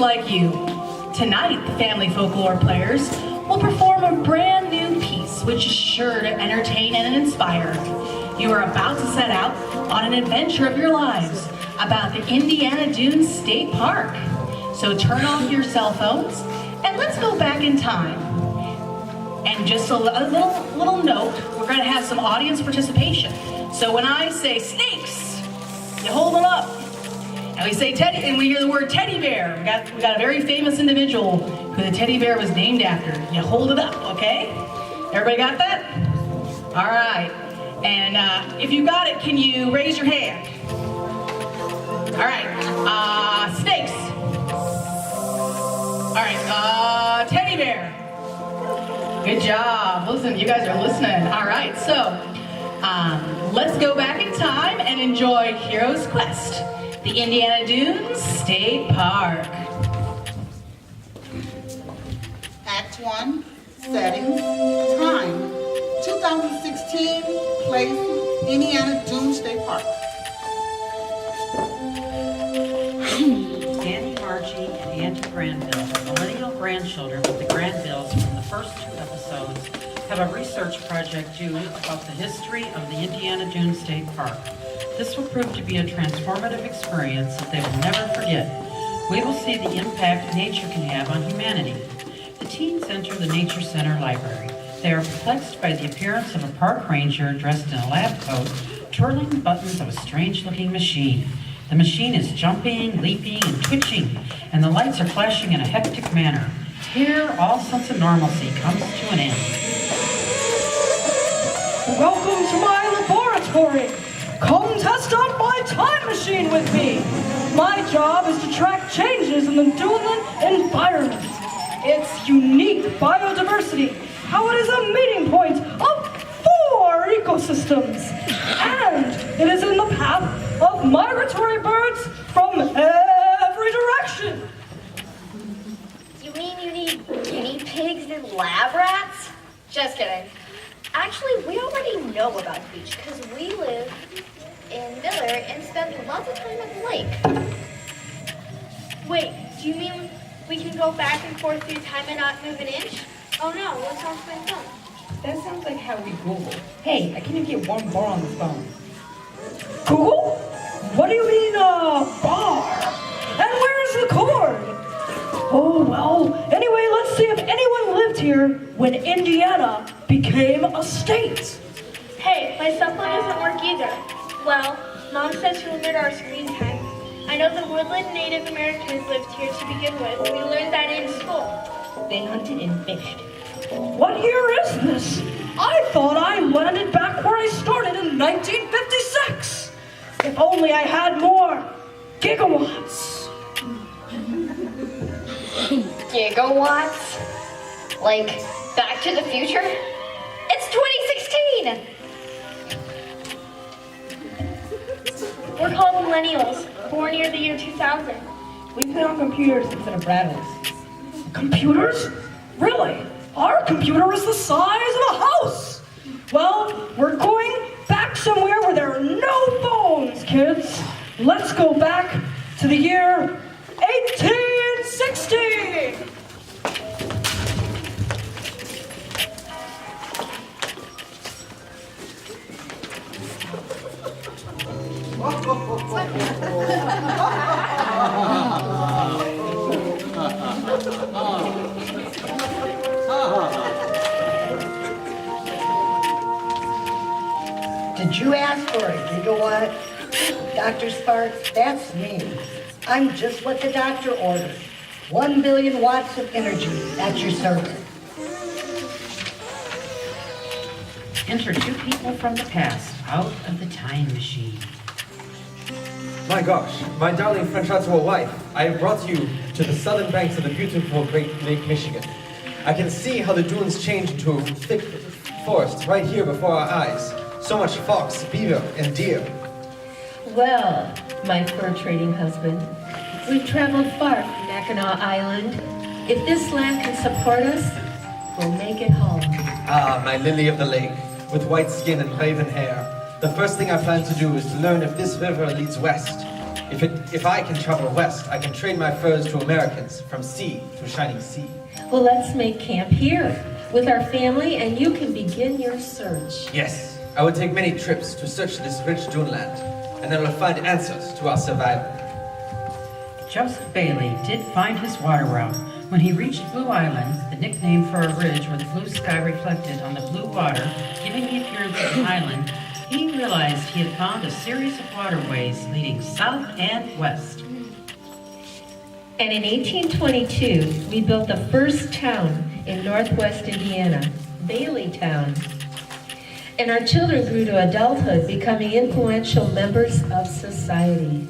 like you. Tonight, the Family Folklore players will perform a brand new piece which is sure to entertain and inspire. You are about to set out on an adventure of your lives about the Indiana Dunes State Park. So turn off your cell phones and let's go back in time. And just a little note, we're going to have some audience participation. So when I say snakes, you hold them up. And we say teddy, and we hear the word teddy bear. We got a very famous individual who the teddy bear was named after. You hold it up, okay? Everybody got that? All right. And if you got it, can you raise your hand? All right. Snakes. All right. Teddy bear. Good job. Listen, you guys are listening. All right. So let's go back in time and enjoy Hero's Quest. The Indiana Dunes State Park. Act 1, setting, time, 2016, place, Indiana Dunes State Park. Annie, Margie, and Auntie Granville, millennial grandchildren of the Granvilles from the first 2 episodes, have a research project due about the history of the Indiana Dunes State Park. This will prove to be a transformative experience that they will never forget. We will see the impact nature can have on humanity. The teens enter the Nature Center Library. They are perplexed by the appearance of a park ranger dressed in a lab coat, twirling the buttons of a strange-looking machine. The machine is jumping, leaping, and twitching, and the lights are flashing in a hectic manner. Here, all sense of normalcy comes to an end. Welcome to my laboratory. Come test out my time machine with me. My job is to track changes in the Duneland environment. Its unique biodiversity, how it is a meeting point of 4 ecosystems. And it is in the path of migratory birds from every direction. You mean you need guinea pigs and lab rats? Just kidding. Actually, we already know about the beach because we live in Miller and spend lots of time at the lake. Wait, do you mean we can go back and forth through time and not move an inch? Oh no, that sounds quite fun. That sounds like how we Google. Hey, I can't even get one bar on the phone. Google? What do you mean, bar? And where's the cord? Oh, well, anyway, let's see if anyone lived here when Indiana became a state. Hey, my cell phone doesn't work either. Well, Mom says to limit our screen time. I know the woodland Native Americans lived here to begin with. We learned that in school. They hunted and fished. What year is this? I thought I landed back where I started in 1956. If only I had more gigawatts. Gigawatts? Like Back to the Future? It's 2016! We're called millennials, born near the year 2000. We play on computers instead of rattles. Computers? Really? Our computer is the size of a house. Well, we're going back somewhere where there are no phones, kids. Let's go back to the year 1860. Did you ask for a gigawatt? Dr. Sparks, that's me. I'm just what the doctor ordered. 1 billion watts of energy at your service. Enter 2 people from the past out of the time machine. My gosh, my darling Francois wife, I have brought you to the southern banks of the beautiful Great Lake Michigan. I can see how the dunes change into a thick forest right here before our eyes. So much fox, beaver, and deer. Well, my fur trading husband, we've traveled far from Mackinac Island. If this land can support us, we'll make it home. Ah, my lily of the lake, with white skin and raven hair. The first thing I plan to do is to learn if this river leads west. If I can travel west, I can trade my furs to Americans from sea to shining sea. Well, let's make camp here with our family and you can begin your search. Yes, I would take many trips to search this rich dune land, and then we'll find answers to our survival. Joseph Bailey did find his water route. When he reached Blue Island, the nickname for a ridge where the blue sky reflected on the blue water, giving the appearance of an island, he realized he had found a series of waterways leading south and west. And in 1822, we built the first town in northwest Indiana, Baileytown. And our children grew to adulthood, becoming influential members of society.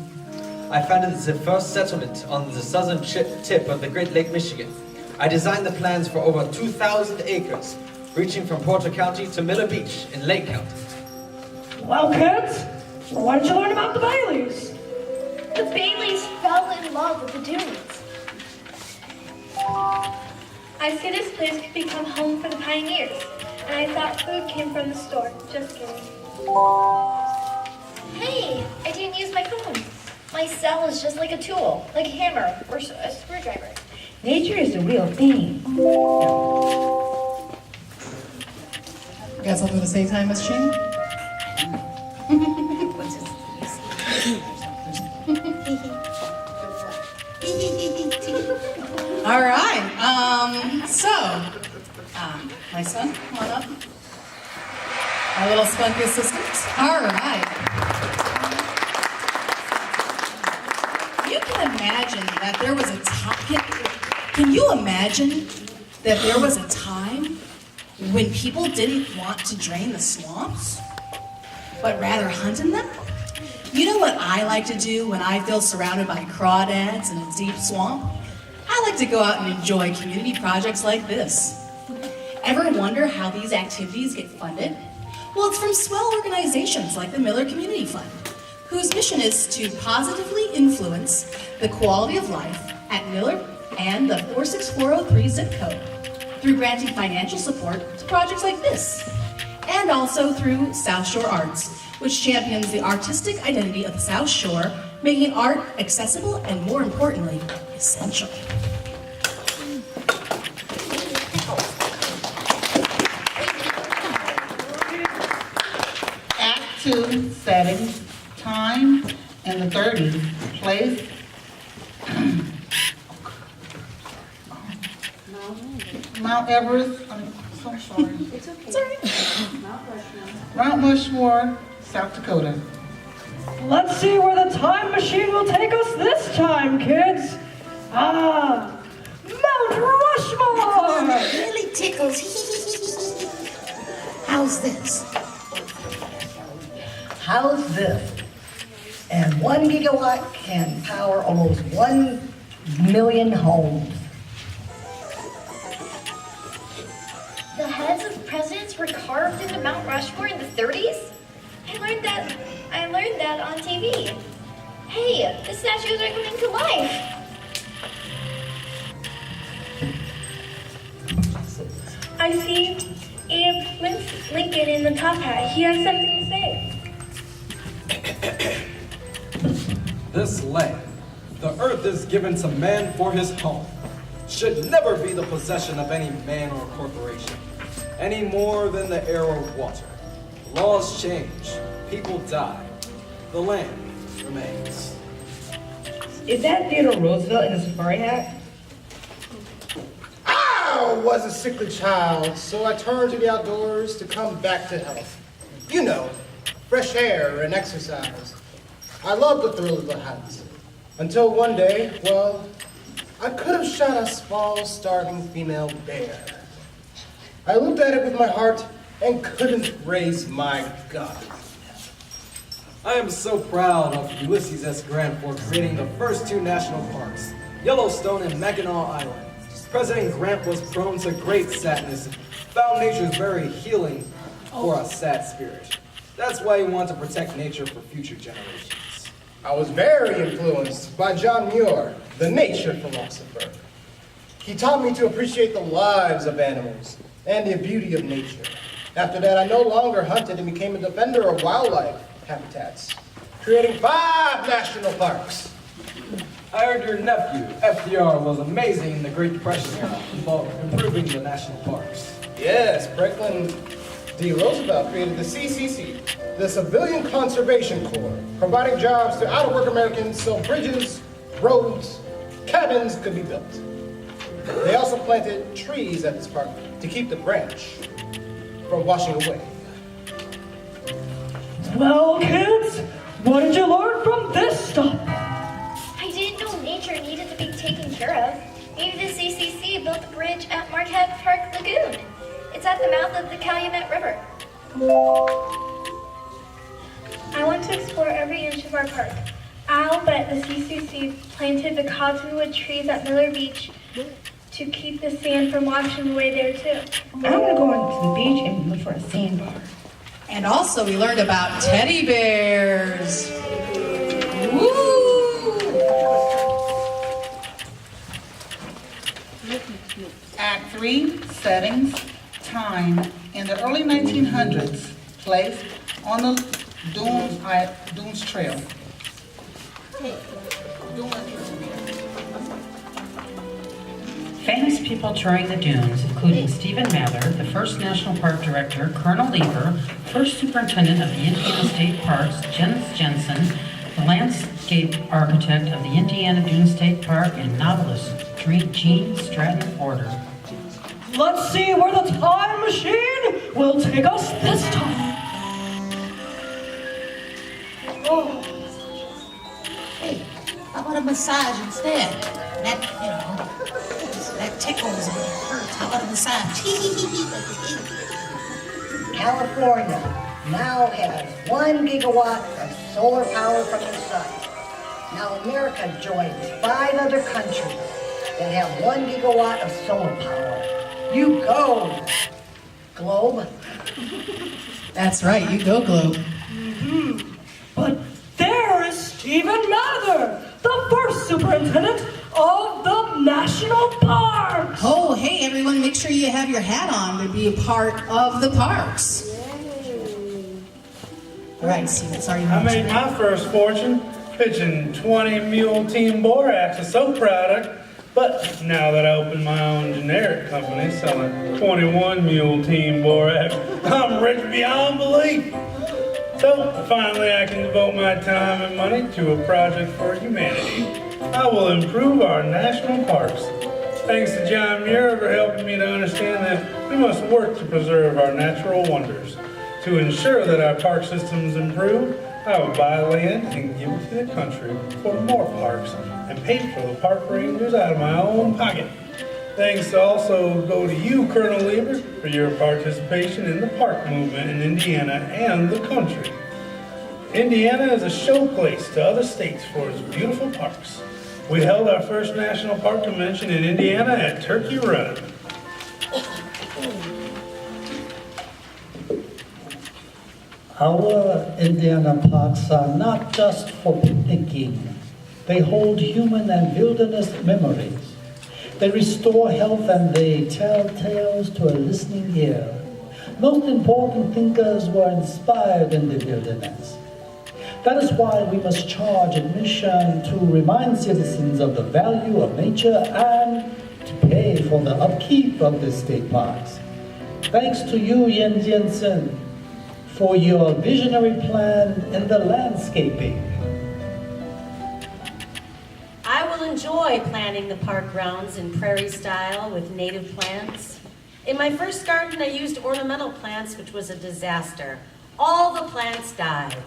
I founded the first settlement on the southern tip of the Great Lake, Michigan. I designed the plans for over 2,000 acres, reaching from Porter County to Miller Beach in Lake County. Well, kids, why did you learn about the Baileys? The Baileys fell in love with the dunes. I said this place could become home for the pioneers, and I thought food came from the store. Just kidding. Hey, I didn't use my phone. My cell is just like a tool, like a hammer or a screwdriver. Nature is the real thing. Got something to say, time machine? All right. My son, come on up. Our little spunky assistant. All right. You can imagine that there was a time. Can you imagine that there was a time when people didn't want to drain the swamps, but rather hunt in them? You know what I like to do when I feel surrounded by crawdads in a deep swamp? I like to go out and enjoy community projects like this. Ever wonder how these activities get funded? Well, it's from swell organizations like the Miller Community Fund, whose mission is to positively influence the quality of life at Miller and the 46403 zip code through granting financial support to projects like this, and also through South Shore Arts, which champions the artistic identity of the South Shore, making art accessible and, more importantly, essential. Act 2, setting, time, in the 30s, place. Mount Everest, I'm so sorry. It's okay. Sorry. Mount Rushmore, South Dakota. Let's see where the time machine will take us this time, kids. Mount Rushmore! It really tickles. How's this? How's this? And 1 gigawatt can power almost 1 million homes. The heads of presidents were carved into Mount Rushmore in the 30s? I learned that on TV. Hey, the statues are coming to life. I see Abe Lincoln in the top hat. He has something to say. This land, the earth is given to man for his home, should never be the possession of any man or corporation, any more than the air or water. Laws change, people die, the land remains. Is that Theodore Roosevelt in a safari hat? I was a sickly child, so I turned to the outdoors to come back to health. You know, fresh air and exercise. I loved the thrill of the hunt. Until one day, well, I could have shot a small, starving female bear. I looked at it with my heart and couldn't raise my gun. I am so proud of Ulysses S. Grant for creating the first 2 national parks, Yellowstone and Mackinac Island. President Grant was prone to great sadness and found nature's very healing for a sad spirit. That's why he wanted to protect nature for future generations. I was very influenced by John Muir, the nature philosopher. He taught me to appreciate the lives of animals and the beauty of nature. After that, I no longer hunted and became a defender of wildlife habitats. creating 5 national parks. I heard your nephew, FDR, was amazing in the Great Depression era, involved improving the national parks. Yes, Franklin D. Roosevelt created the CCC, the Civilian Conservation Corps, providing jobs to out-of-work Americans so bridges, roads, cabins could be built. They also planted trees at this park to keep the branch from washing away. Well, kids, what did you learn from this stop? I didn't know nature needed to be taken care of. Maybe the CCC built the bridge at Marquette Park Lagoon. It's at the mouth of the Calumet River. I want to explore every inch of our park. I'll bet the CCC planted the cottonwood trees at Miller Beach to keep the sand from washing away there too. I'm gonna go on to the beach and look for a sandbar. And also we learned about teddy bears. Woo! Act 3, settings, time. In the early 1900s, place on the Dunes Trail. Famous people touring the dunes, including Stephen Mather, the first National Park Director, Colonel Lieber, first Superintendent of the Indiana State Parks, Jens Jensen, the landscape architect of the Indiana Dune State Park, and novelist Gene Stratton Porter. Let's see where the time machine will take us this time. Oh. Hey, how about a massage instead? That, that tickles and hurts. How about a massage? California now has 1 gigawatt of solar power from the sun. Now America joins 5 other countries that have 1 gigawatt of solar power. You go, Globe. That's right, you go, Globe. But there is Stephen Mather, the first superintendent of the national parks. Oh, hey, everyone, make sure you have your hat on to be a part of the parks. All right, Stephen, sorry. I made my first fortune pitching 20 mule team borax, a soap product. But now that I opened my own generic company selling 21 mule team borax, I'm rich beyond belief. So finally I can devote my time and money to a project for humanity. I will improve our national parks. Thanks to John Muir for helping me to understand that we must work to preserve our natural wonders. To ensure that our park systems improve, I will buy land and give it to the country for more parks and pay for the park rangers out of my own pocket. Thanks also go to you, Colonel Lieber, for your participation in the park movement in Indiana and the country. Indiana is a showplace to other states for its beautiful parks. We held our first National Park Convention in Indiana at Turkey Run. Our Indiana parks are not just for picnicking. They hold human and wilderness memories. They restore health and they tell tales to a listening ear. Most important thinkers were inspired in the wilderness. That is why we must charge admission to remind citizens of the value of nature and to pay for the upkeep of the state parks. Thanks to you, Jens Jensen, for your visionary plan in the landscaping. I will enjoy planting the park grounds in prairie style with native plants. In my first garden, I used ornamental plants, which was a disaster. All the plants died.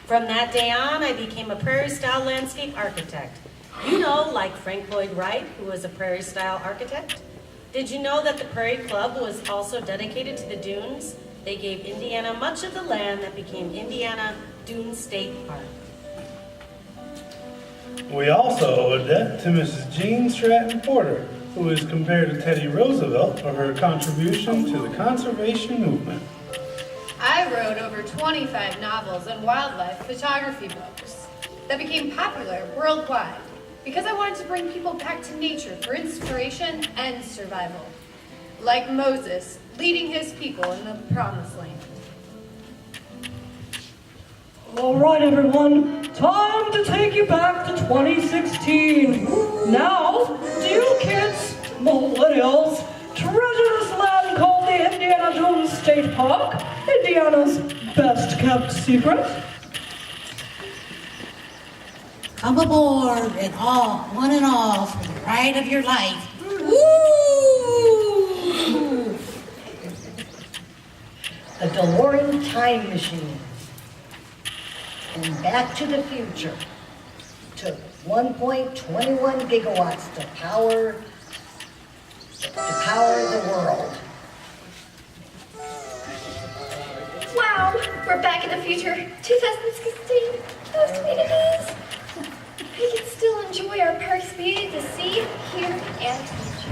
From that day on, I became a prairie-style landscape architect. You know, like Frank Lloyd Wright, who was a prairie-style architect. Did you know that the Prairie Club was also dedicated to the dunes? They gave Indiana much of the land that became Indiana Dune State Park. We also owe a debt to Mrs. Jean Stratton Porter, who is compared to Teddy Roosevelt for her contribution to the conservation movement. I wrote over 25 novels and wildlife photography books that became popular worldwide because I wanted to bring people back to nature for inspiration and survival. Like Moses leading his people in the promised land. All right, everyone, time to take you back to 2016. Now, do you kids, millennials, treasure this land called the Indiana Jones State Park, Indiana's best kept secret? Come aboard and all, one and all, for the ride of your life. Woo! The DeLorean time machine and Back to the Future took 1.21 gigawatts to power the world. Wow, we're back in the future, 2016. Those communities. We can still enjoy our park's beauty to see, hear, and touch.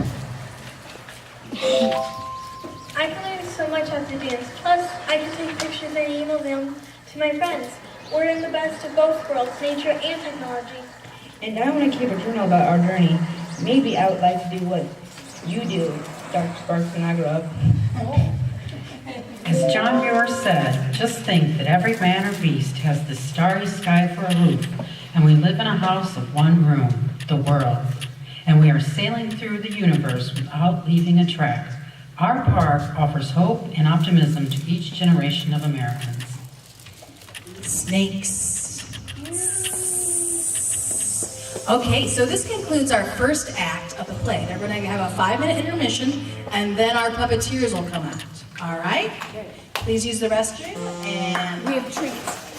I can learn so much after dance. Plus, I can take pictures and email them to my friends. We're in the best of both worlds, nature and technology. And I want to keep a journal about our journey. Maybe I would like to do what you do, Dr. Sparks, when I grow up. As John Muir said, just think that every man or beast has the starry sky for a roof, and we live in a house of one room, the world. And we are sailing through the universe without leaving a track. Our park offers hope and optimism to each generation of Americans. Snakes. Okay, so this concludes our first act of the play. They're going to have a 5-minute intermission, and then our puppeteers will come out. All right? Please use the restroom, and we have treats.